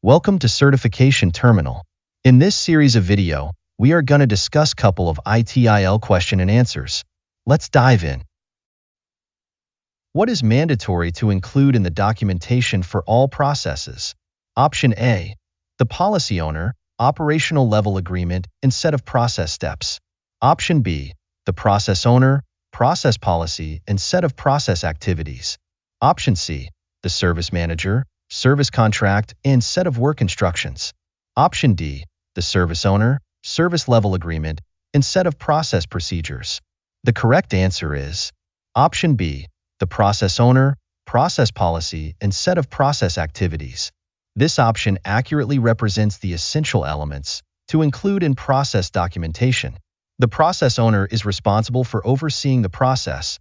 Welcome to Certification Terminal. In this series of video, we are going to discuss a couple of ITIL question and answers. Let's dive in. What is mandatory to include in the documentation for all processes? Option A, the policy owner, operational level agreement, and set of process steps. Option B, the process owner, process policy, and set of process activities. Option C, the service manager, service contract, and set of work instructions. Option D, the service owner, service level agreement, and set of process procedures. The correct answer is Option B, the process owner, process policy, and set of process activities. This option accurately represents the essential elements to include in process documentation. The process owner is responsible for overseeing the process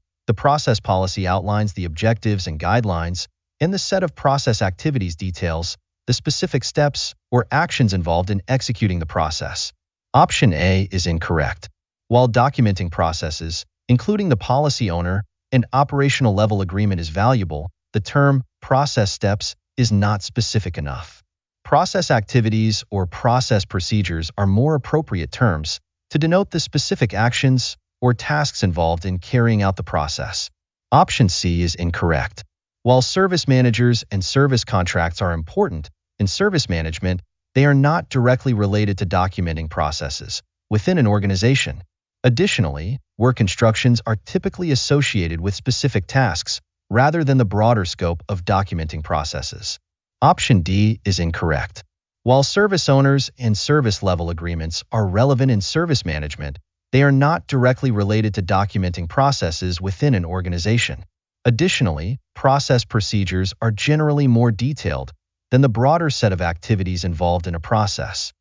policy outlines the objectives and guidelines, and the set of process activities details the specific steps or actions involved in executing the process. Option A is incorrect. While documenting processes, including the policy owner and operational level agreement is valuable, the term process steps is not specific enough. Process activities or process procedures are more appropriate terms to denote the specific actions or tasks involved in carrying out the process. Option C is incorrect. While service managers and service contracts are important in service management, they are not directly related to documenting processes within an organization. Additionally, work instructions are typically associated with specific tasks rather than the broader scope of documenting processes. Option D is incorrect. While service owners and service level agreements are relevant in service management, they are not directly related to documenting processes within an organization. Additionally, process procedures are generally more detailed than the broader set of activities involved in a process.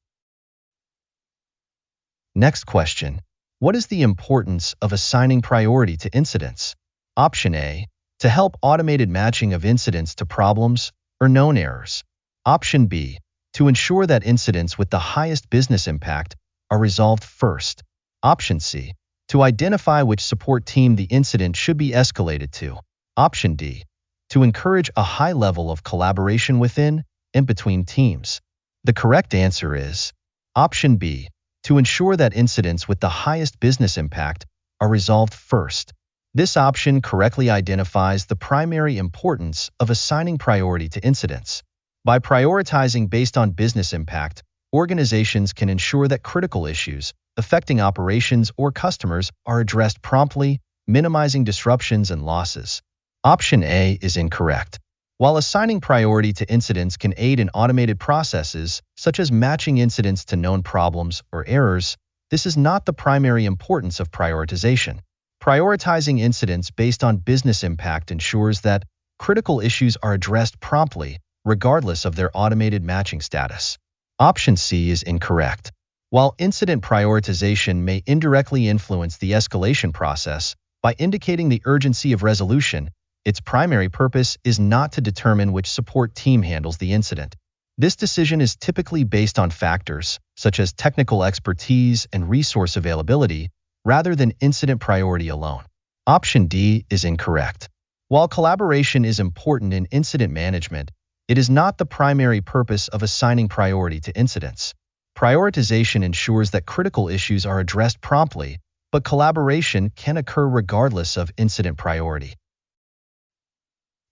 Next question. What is the importance of assigning priority to incidents? Option A, to help automated matching of incidents to problems or known errors. Option B, to ensure that incidents with the highest business impact are resolved first. Option C, to identify which support team the incident should be escalated to. Option D, to encourage a high level of collaboration within and between teams. The correct answer is Option B, to ensure that incidents with the highest business impact are resolved first. This option correctly identifies the primary importance of assigning priority to incidents. By prioritizing based on business impact, organizations can ensure that critical issues affecting operations or customers are addressed promptly, minimizing disruptions and losses. Option A is incorrect. While assigning priority to incidents can aid in automated processes, such as matching incidents to known problems or errors, this is not the primary importance of prioritization. Prioritizing incidents based on business impact ensures that critical issues are addressed promptly, regardless of their automated matching status. Option C is incorrect. While incident prioritization may indirectly influence the escalation process by indicating the urgency of resolution, its primary purpose is not to determine which support team handles the incident. This decision is typically based on factors such as technical expertise and resource availability, rather than incident priority alone. Option D is incorrect. While collaboration is important in incident management, it is not the primary purpose of assigning priority to incidents. Prioritization ensures that critical issues are addressed promptly, but collaboration can occur regardless of incident priority.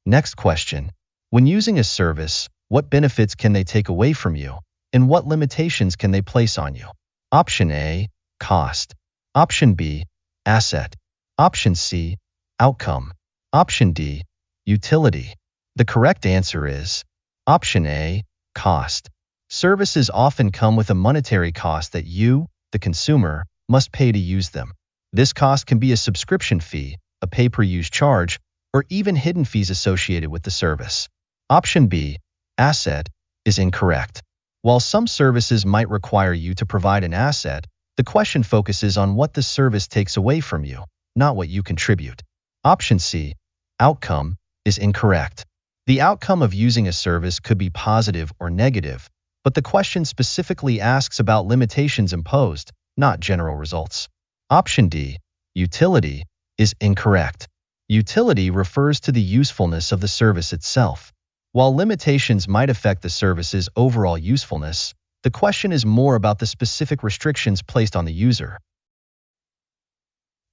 Next question. When using a service, what benefits can they take away from you, and what limitations can they place on you? Option A, cost. Option B, asset. Option C, outcome. Option D, utility. The correct answer is Option A, cost. Services often come with a monetary cost that you, the consumer, must pay to use them. This cost can be a subscription fee, a pay-per-use charge, or even hidden fees associated with the service. Option B, asset, is incorrect. While some services might require you to provide an asset, the question focuses on what the service takes away from you, not what you contribute. Option C, outcome, is incorrect. The outcome of using a service could be positive or negative, but the question specifically asks about limitations imposed, not general results. Option D, utility, is incorrect. Utility refers to the usefulness of the service itself. While limitations might affect the service's overall usefulness, the question is more about the specific restrictions placed on the user.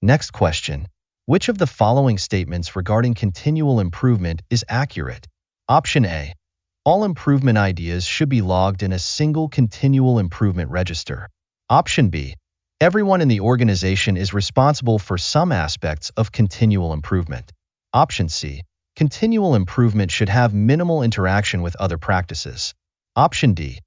Next question. Which of the following statements regarding continual improvement is accurate? Option A. All improvement ideas should be logged in a single continual improvement register. Option B. Everyone in the organization is responsible for some aspects of continual improvement. Option C. Continual improvement should have minimal interaction with other practices. Option D.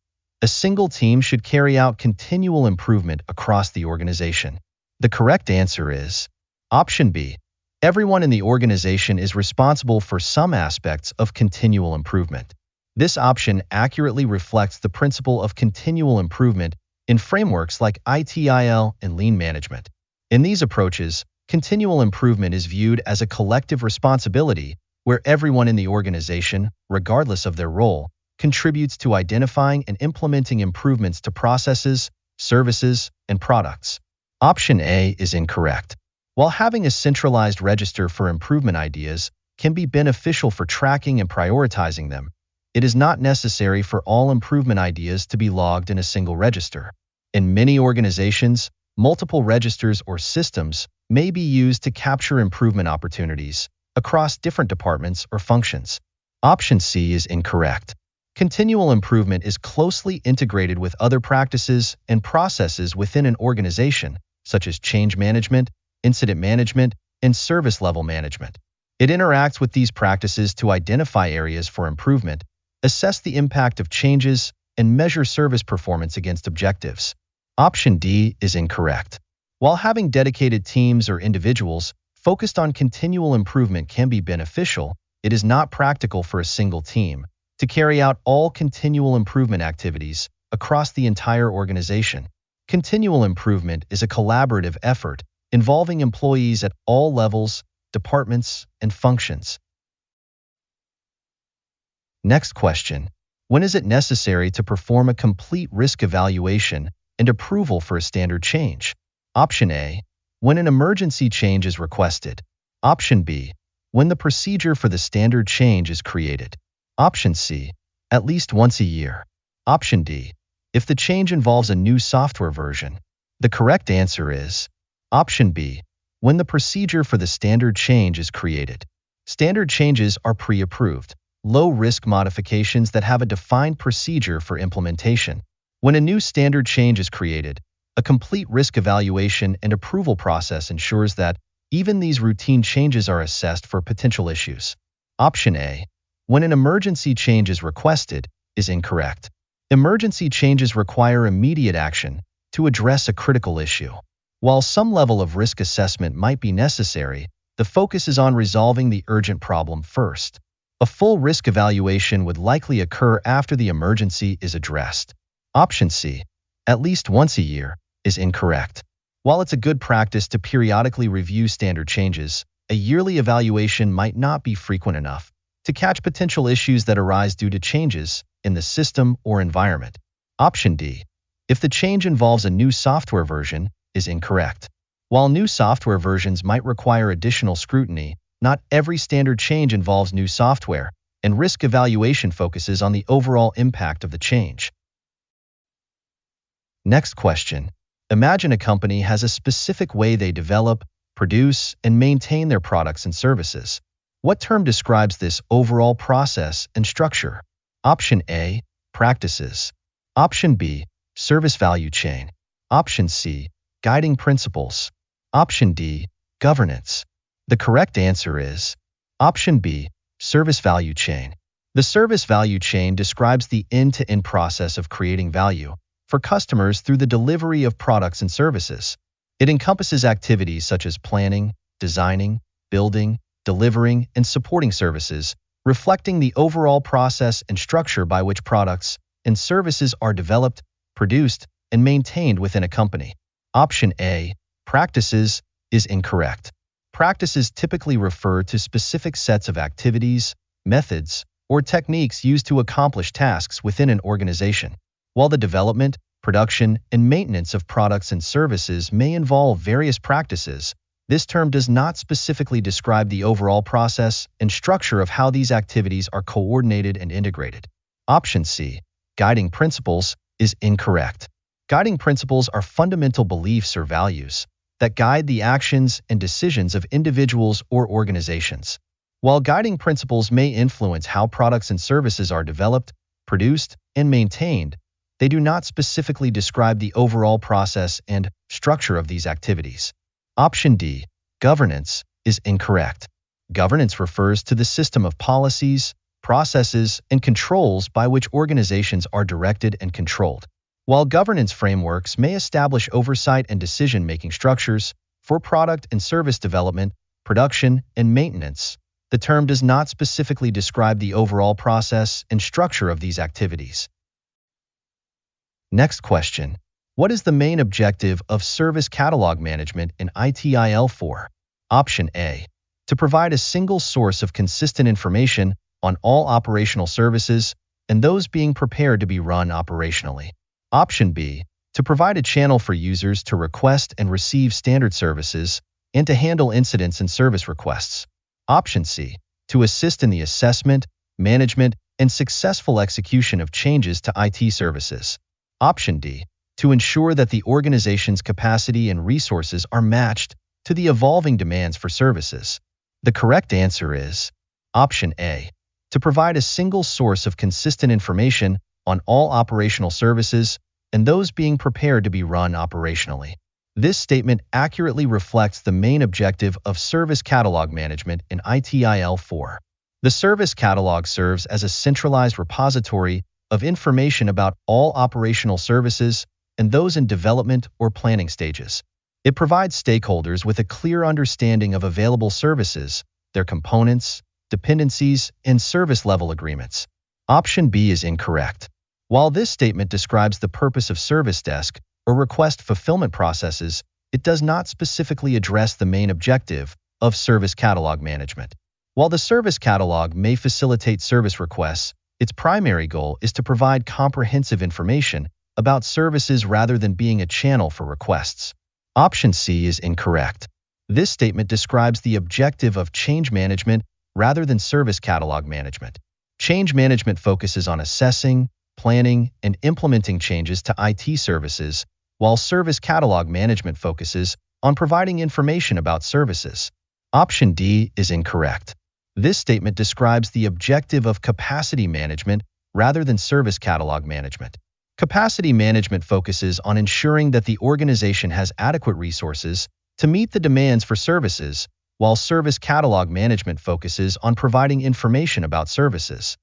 A single team should carry out continual improvement across the organization. The correct answer is Option B. Everyone in the organization is responsible for some aspects of continual improvement. This option accurately reflects the principle of continual improvement in frameworks like ITIL and lean management. In these approaches, continual improvement is viewed as a collective responsibility where everyone in the organization, regardless of their role, contributes to identifying and implementing improvements to processes, services, and products. Option A is incorrect. While having a centralized register for improvement ideas can be beneficial for tracking and prioritizing them, it is not necessary for all improvement ideas to be logged in a single register. In many organizations, multiple registers or systems may be used to capture improvement opportunities across different departments or functions. Option C is incorrect. Continual improvement is closely integrated with other practices and processes within an organization, such as change management, incident management, and service level management. It interacts with these practices to identify areas for improvement, assess the impact of changes, and measure service performance against objectives. Option D is incorrect. While having dedicated teams or individuals focused on continual improvement can be beneficial, it is not practical for a single team to carry out all continual improvement activities across the entire organization. Continual improvement is a collaborative effort involving employees at all levels, departments, and functions. Next question. When is it necessary to perform a complete risk evaluation and approval for a standard change? Option A. When an emergency change is requested. Option B. When the procedure for the standard change is created. Option C. At least once a year. Option D. If the change involves a new software version. The correct answer is Option B. When the procedure for the standard change is created. Standard changes are pre-approved, low-risk modifications that have a defined procedure for implementation. When a new standard change is created, a complete risk evaluation and approval process ensures that even these routine changes are assessed for potential issues. Option A. When an emergency change is requested, is incorrect. Emergency changes require immediate action to address a critical issue. While some level of risk assessment might be necessary, the focus is on resolving the urgent problem first. A full risk evaluation would likely occur after the emergency is addressed. Option C. At least once a year, is incorrect. While it's a good practice to periodically review standard changes, a yearly evaluation might not be frequent enough to catch potential issues that arise due to changes in the system or environment. Option D. If the change involves a new software version, is incorrect. While new software versions might require additional scrutiny, not every standard change involves new software, and risk evaluation focuses on the overall impact of the change. Next question. Imagine a company has a specific way they develop, produce, and maintain their products and services. What term describes this overall process and structure? Option A. Practices. Option B. Service value chain. Option C. Guiding principles. Option D. Governance. The correct answer is Option B. Service value chain. The service value chain describes the end-to-end process of creating value for customers through the delivery of products and services. It encompasses activities such as planning, designing, building, delivering, and supporting services, reflecting the overall process and structure by which products and services are developed, produced, and maintained within a company. Option A. Practices is incorrect. Practices typically refer to specific sets of activities, methods, or techniques used to accomplish tasks within an organization. While the development, production, and maintenance of products and services may involve various practices, This term does not specifically describe the overall process and structure of how these activities are coordinated and integrated. Option C, guiding principles, is incorrect. Guiding principles are fundamental beliefs or values that guide the actions and decisions of individuals or organizations. While guiding principles may influence how products and services are developed, produced, and maintained, they do not specifically describe the overall process and structure of these activities. Option D, governance, is incorrect. Governance refers to the system of policies, processes, and controls by which organizations are directed and controlled. While governance frameworks may establish oversight and decision-making structures for product and service development, production, and maintenance, the term does not specifically describe the overall process and structure of these activities. Next question. What is the main objective of service catalog management in ITIL 4? Option A, to provide a single source of consistent information on all operational services and those being prepared to be run operationally. Option B, to provide a channel for users to request and receive standard services and to handle incidents and service requests. Option C, to assist in the assessment, management, and successful execution of changes to IT services. Option D, to ensure that the organization's capacity and resources are matched to the evolving demands for services. The correct answer is Option A, to provide a single source of consistent information on all operational services and those being prepared to be run operationally. This statement accurately reflects the main objective of service catalog management in ITIL 4. The service catalog serves as a centralized repository of information about all operational services and those in development or planning stages. It provides stakeholders with a clear understanding of available services, their components, dependencies, and service level agreements. Option B is incorrect. While this statement describes the purpose of service desk or request fulfillment processes, it does not specifically address the main objective of service catalog management. While the service catalog may facilitate service requests, its primary goal is to provide comprehensive information about services rather than being a channel for requests. Option C is incorrect. This statement describes the objective of change management rather than service catalog management. Change management focuses on assessing, planning, and implementing changes to IT services, while service catalog management focuses on providing information about services. Option D is incorrect. This statement describes the objective of capacity management rather than service catalog management. Capacity management focuses on ensuring that the organization has adequate resources to meet the demands for services, while service catalog management focuses on providing information about services.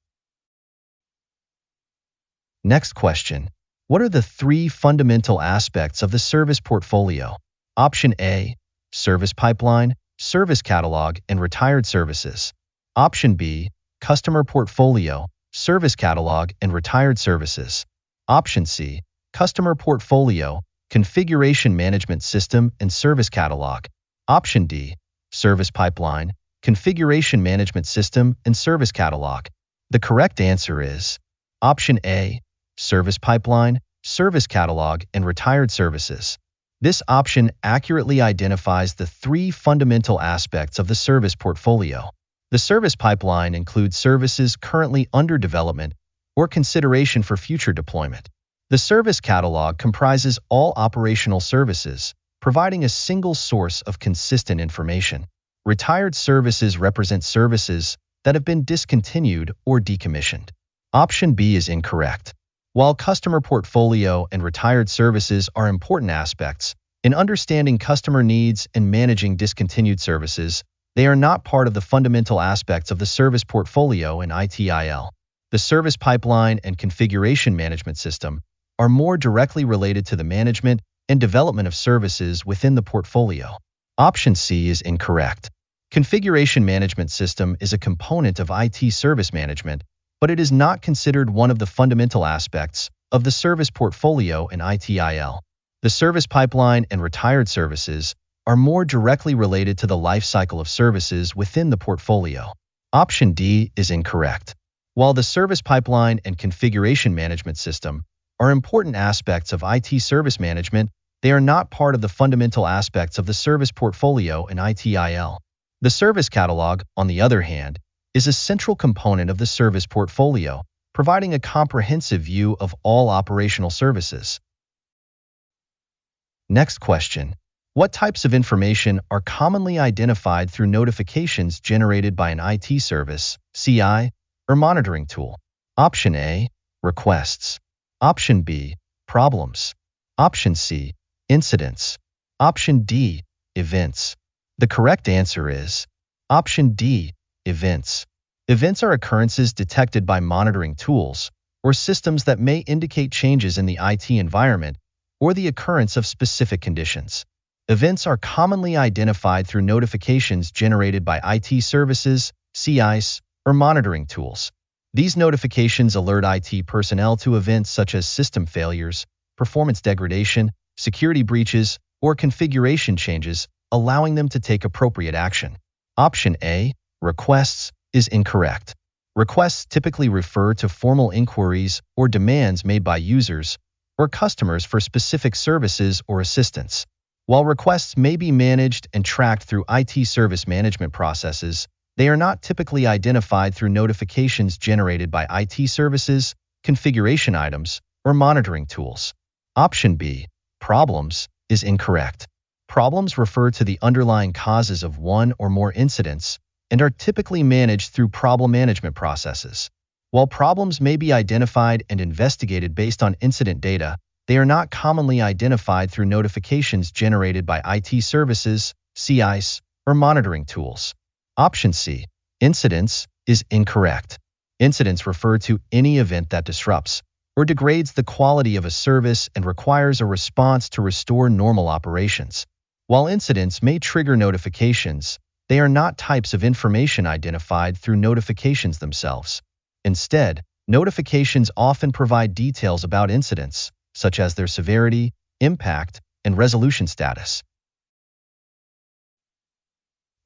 Next question. What are the three fundamental aspects of the service portfolio? Option A, service pipeline, service catalog, and retired services. Option B, customer portfolio, service catalog, and retired services. Option C, customer portfolio, configuration management system, and service catalog. Option D, service pipeline, configuration management system, and service catalog. The correct answer is Option A, service pipeline, service catalog, and retired services. This option accurately identifies the three fundamental aspects of the service portfolio. The service pipeline includes services currently under development or consideration for future deployment. The service catalog comprises all operational services, providing a single source of consistent information. Retired services represent services that have been discontinued or decommissioned. Option B is incorrect. While customer portfolio and retired services are important aspects in understanding customer needs and managing discontinued services, they are not part of the fundamental aspects of the service portfolio in ITIL. The service pipeline and configuration management system are more directly related to the management and development of services within the portfolio. Option C is incorrect. Configuration management system is a component of IT service management, but it is not considered one of the fundamental aspects of the service portfolio in ITIL. The service pipeline and retired services are more directly related to the life cycle of services within the portfolio. Option D is incorrect. While the service pipeline and configuration management system are important aspects of IT service management, They are not part of the fundamental aspects of the service portfolio in ITIL. The service catalog, on the other hand, is a central component of the service portfolio, providing a comprehensive view of all operational services. Next question. What types of information are commonly identified through notifications generated by an IT service, CI, or monitoring tool? Option A, requests. Option B, problems. Option C, incidents. Option D, events. The correct answer is Option D, events. Events are occurrences detected by monitoring tools or systems that may indicate changes in the IT environment or the occurrence of specific conditions. Events are commonly identified through notifications generated by IT services, CIs, or monitoring tools. These notifications alert IT personnel to events such as system failures, performance degradation, security breaches, or configuration changes, allowing them to take appropriate action. Option A, requests, is incorrect. Requests typically refer to formal inquiries or demands made by users or customers for specific services or assistance. While requests may be managed and tracked through IT service management processes, they are not typically identified through notifications generated by IT services, configuration items, or monitoring tools. Option B, problems, is incorrect. Problems refer to the underlying causes of one or more incidents and are typically managed through problem management processes. While problems may be identified and investigated based on incident data, they are not commonly identified through notifications generated by IT services, CIs, or monitoring tools. Option C, incidents, is incorrect. Incidents refer to any event that disrupts or degrades the quality of a service and requires a response to restore normal operations. While incidents may trigger notifications, they are not types of information identified through notifications themselves. Instead, notifications often provide details about incidents, such as their severity, impact, and resolution status.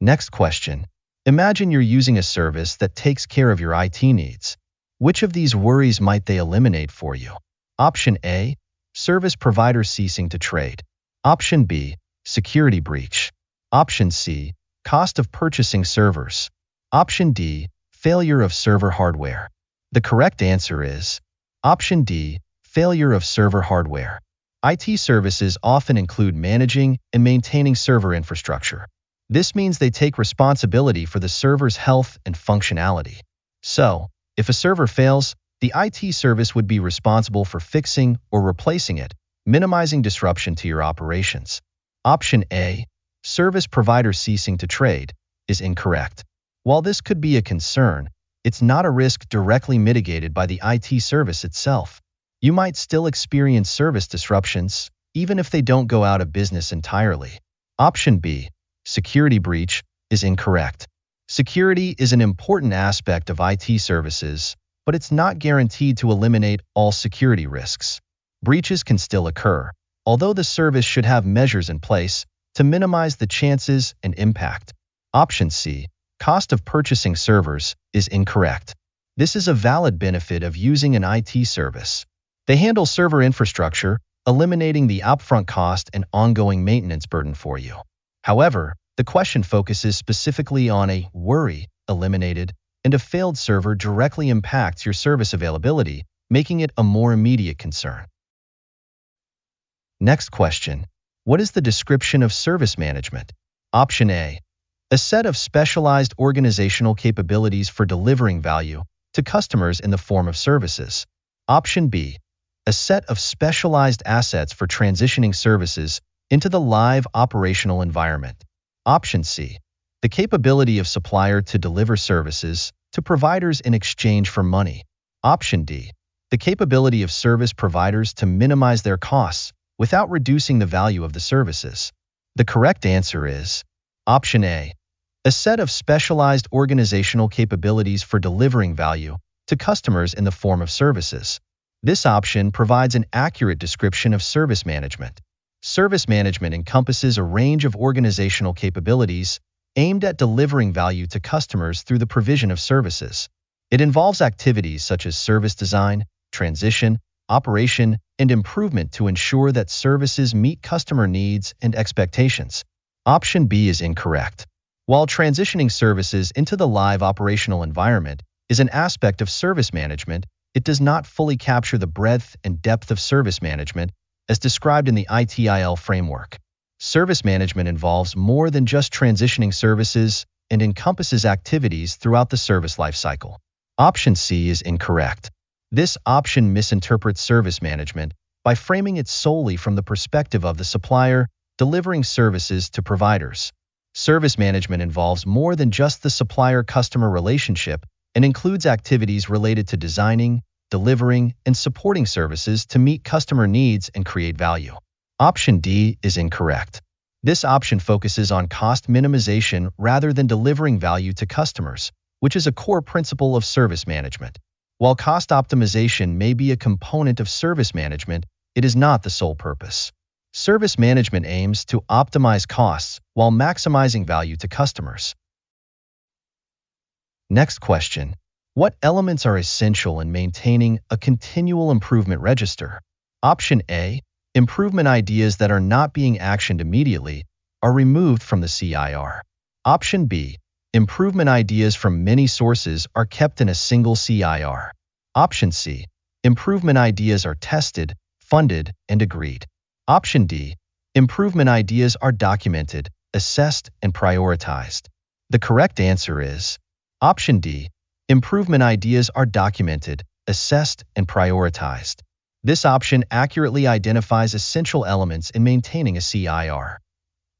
Next question. Imagine you're using a service that takes care of your IT needs. Which of these worries might they eliminate for you? Option A, service provider ceasing to trade. Option B, security breach. Option C, cost of purchasing servers. Option D, failure of server hardware. The correct answer is Option D, failure of server hardware. IT services often include managing and maintaining server infrastructure. This means they take responsibility for the server's health and functionality. So, if a server fails, the IT service would be responsible for fixing or replacing it, minimizing disruption to your operations. Option A, service provider ceasing to trade, is incorrect. While this could be a concern, it's not a risk directly mitigated by the IT service itself. You might still experience service disruptions, even if they don't go out of business entirely. Option B, security breach, is incorrect. Security is an important aspect of IT services, but it's not guaranteed to eliminate all security risks. Breaches can still occur, although the service should have measures in place to minimize the chances and impact. Option C, cost of purchasing servers, is incorrect. This is a valid benefit of using an IT service. They handle server infrastructure, eliminating the upfront cost and ongoing maintenance burden for you. However, the question focuses specifically on a worry eliminated, and a failed server directly impacts your service availability, making it a more immediate concern. Next question. What is the description of service management? Option A, a set of specialized organizational capabilities for delivering value to customers in the form of services. Option B, a set of specialized assets for transitioning services into the live operational environment. Option C, the capability of supplier to deliver services to providers in exchange for money. Option D, the capability of service providers to minimize their costs without reducing the value of the services. The correct answer is Option A, a set of specialized organizational capabilities for delivering value to customers in the form of services. This option provides an accurate description of service management. Service management encompasses a range of organizational capabilities aimed at delivering value to customers through the provision of services. It involves activities such as service design, transition, operation, and improvement to ensure that services meet customer needs and expectations. Option B is incorrect. While transitioning services into the live operational environment is an aspect of service management, it does not fully capture the breadth and depth of service management as described in the ITIL framework. Service management involves more than just transitioning services and encompasses activities throughout the service lifecycle. Option C is incorrect. This option misinterprets service management by framing it solely from the perspective of the supplier delivering services to providers. Service management involves more than just the supplier-customer relationship and includes activities related to designing, delivering, and supporting services to meet customer needs and create value. Option D is incorrect. This option focuses on cost minimization rather than delivering value to customers, which is a core principle of service management. While cost optimization may be a component of service management, it is not the sole purpose. Service management aims to optimize costs while maximizing value to customers. Next question. What elements are essential in maintaining a continual improvement register? Option A. Improvement ideas that are not being actioned immediately are removed from the CIR. Option B. Improvement ideas from many sources are kept in a single CIR. Option C. Improvement ideas are tested, funded, and agreed. Option D. Improvement ideas are documented, assessed, and prioritized. The correct answer is Option D. Improvement ideas are documented, assessed, and prioritized. This option accurately identifies essential elements in maintaining a CIR.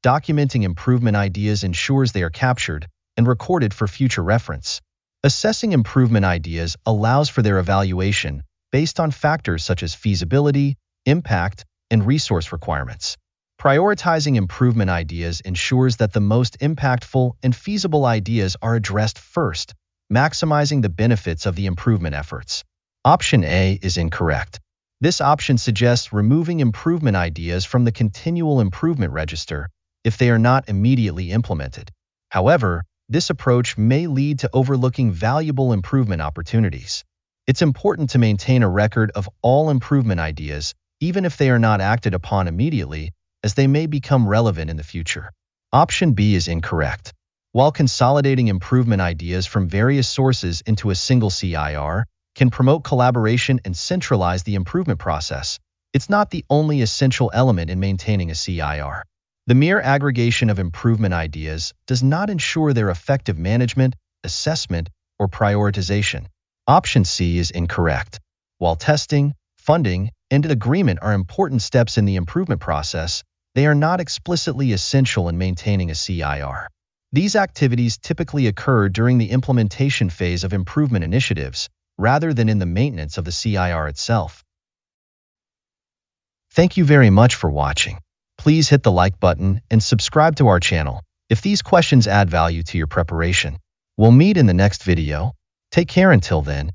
Documenting improvement ideas ensures they are captured and recorded for future reference. Assessing improvement ideas allows for their evaluation based on factors such as feasibility, impact, and resource requirements. Prioritizing improvement ideas ensures that the most impactful and feasible ideas are addressed first, maximizing the benefits of the improvement efforts. Option A is incorrect. This option suggests removing improvement ideas from the continual improvement register if they are not immediately implemented. However, this approach may lead to overlooking valuable improvement opportunities. It's important to maintain a record of all improvement ideas, even if they are not acted upon immediately, as they may become relevant in the future. Option B is incorrect. While consolidating improvement ideas from various sources into a single CIR can promote collaboration and centralize the improvement process, it's not the only essential element in maintaining a CIR. The mere aggregation of improvement ideas does not ensure their effective management, assessment, or prioritization. Option C is incorrect. While testing, funding, and agreement are important steps in the improvement process, they are not explicitly essential in maintaining a CIR. These activities typically occur during the implementation phase of improvement initiatives, rather than in the maintenance of the CIR itself. Thank you very much for watching. Please hit the like button and subscribe to our channel if these questions add value to your preparation. We'll meet in the next video. Take care until then.